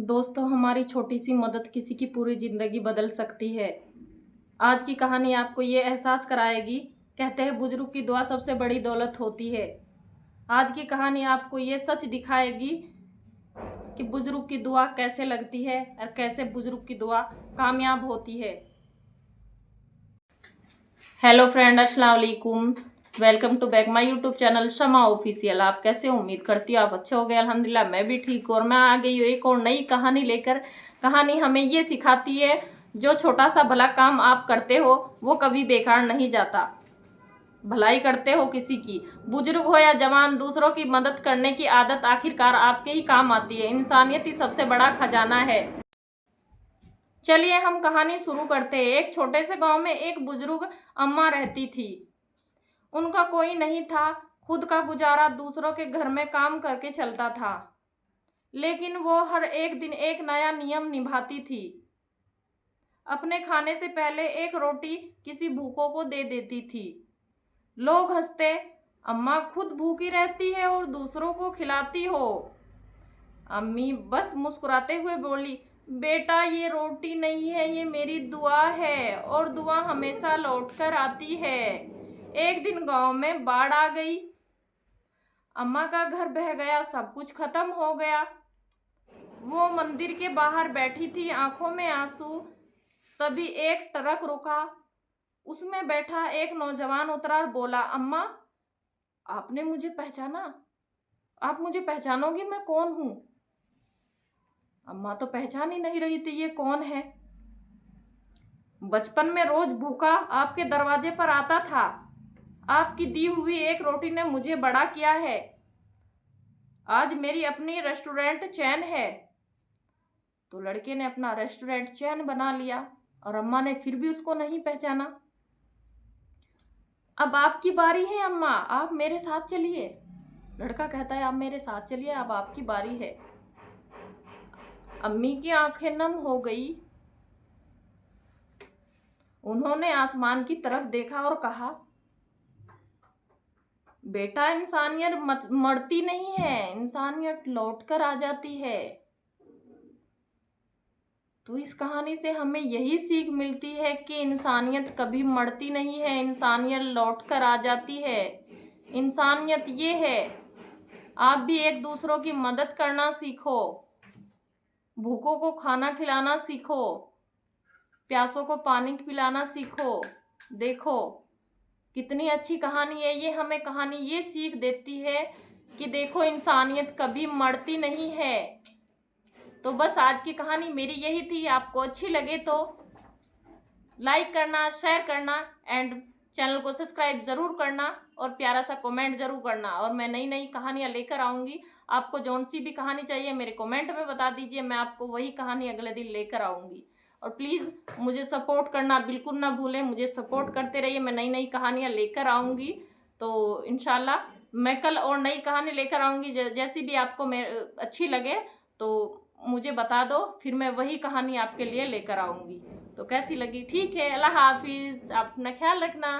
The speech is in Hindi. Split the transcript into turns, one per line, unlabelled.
दोस्तों, हमारी छोटी सी मदद किसी की पूरी ज़िंदगी बदल सकती है। आज की कहानी आपको ये एहसास कराएगी। कहते हैं बुजुर्ग की दुआ सबसे बड़ी दौलत होती है। आज की कहानी आपको ये सच दिखाएगी कि बुजुर्ग की दुआ कैसे लगती है और कैसे बुजुर्ग की दुआ कामयाब होती है। हेलो फ्रेंड, अस्सलाम वालेकुम। Welcome to back my YouTube channel Shama official. आप कैसे हो? उम्मीद करती हूँ आप अच्छे हो गए। अल्हम्दुलिल्लाह मैं भी ठीक हूँ और मैं आ गई हूँ एक और नई कहानी लेकर। कहानी हमें ये सिखाती है, जो छोटा सा भला काम आप करते हो वो कभी बेकार नहीं जाता। भलाई करते हो किसी की, बुजुर्ग हो या जवान, दूसरों की मदद करने की आदत आखिरकार आपके ही काम आती है। इंसानियत ही सबसे बड़ा खजाना है। चलिए हम कहानी शुरू करते हैं। एक छोटे से गांव में एक बुजुर्ग अम्मा रहती थी। उनका कोई नहीं था, खुद का गुजारा दूसरों के घर में काम करके चलता था। लेकिन वो हर एक दिन एक नया नियम निभाती थी। अपने खाने से पहले एक रोटी किसी भूखों को दे देती थी। लोग हंसते, अम्मा खुद भूखी रहती है और दूसरों को खिलाती हो। अम्मी बस मुस्कुराते हुए बोली, बेटा ये रोटी नहीं है, ये मेरी दुआ है और दुआ हमेशा लौट कर आती है। एक दिन गांव में बाढ़ आ गई। अम्मा का घर बह गया, सब कुछ खत्म हो गया। वो मंदिर के बाहर बैठी थी, आंखों में आंसू। तभी एक ट्रक रुका। उसमें बैठा एक नौजवान उतरा और बोला, अम्मा आपने मुझे पहचाना? आप मुझे पहचानोगी मैं कौन हूं? अम्मा तो पहचान ही नहीं रही थी, ये कौन है। बचपन में रोज भूखा आपके दरवाजे पर आता था। आपकी दी हुई एक रोटी ने मुझे बड़ा किया है। आज मेरी अपनी रेस्टोरेंट चैन है। तो लड़के ने अपना रेस्टोरेंट चैन बना लिया और अम्मा ने फिर भी उसको नहीं पहचाना। अब आपकी बारी है अम्मा, आप मेरे साथ चलिए। लड़का कहता है, आप मेरे साथ चलिए, अब आपकी बारी है। अम्मी की आंखें नम हो गई। उन्होंने आसमान की तरफ देखा और कहा, बेटा इंसानियत मरती नहीं है, इंसानियत लौट कर आ जाती है। तो इस कहानी से हमें यही सीख मिलती है कि इंसानियत कभी मरती नहीं है, इंसानियत लौट कर आ जाती है। इंसानियत ये है, आप भी एक दूसरों की मदद करना सीखो, भूखों को खाना खिलाना सीखो, प्यासों को पानी पिलाना सीखो। देखो कितनी अच्छी कहानी है ये। हमें कहानी ये सीख देती है कि देखो इंसानियत कभी मरती नहीं है। तो बस आज की कहानी मेरी यही थी। आपको अच्छी लगे तो लाइक करना, शेयर करना एंड चैनल को सब्सक्राइब ज़रूर करना और प्यारा सा कमेंट ज़रूर करना। और मैं नई नई कहानियाँ लेकर आऊँगी। आपको जौन सी भी कहानी चाहिए मेरे कमेंट में बता दीजिए, मैं आपको वही कहानी अगले दिन लेकर आऊँगी। और प्लीज़ मुझे सपोर्ट करना बिल्कुल ना भूलें, मुझे सपोर्ट करते रहिए। मैं नई नई कहानियाँ लेकर आऊँगी। तो इंशाल्लाह मैं कल और नई कहानी लेकर आऊँगी। जैसी भी आपको अच्छी लगे तो मुझे बता दो, फिर मैं वही कहानी आपके लिए लेकर आऊँगी। तो कैसी लगी? ठीक है, अल्लाह हाफिज़, आप अपना ख्याल रखना।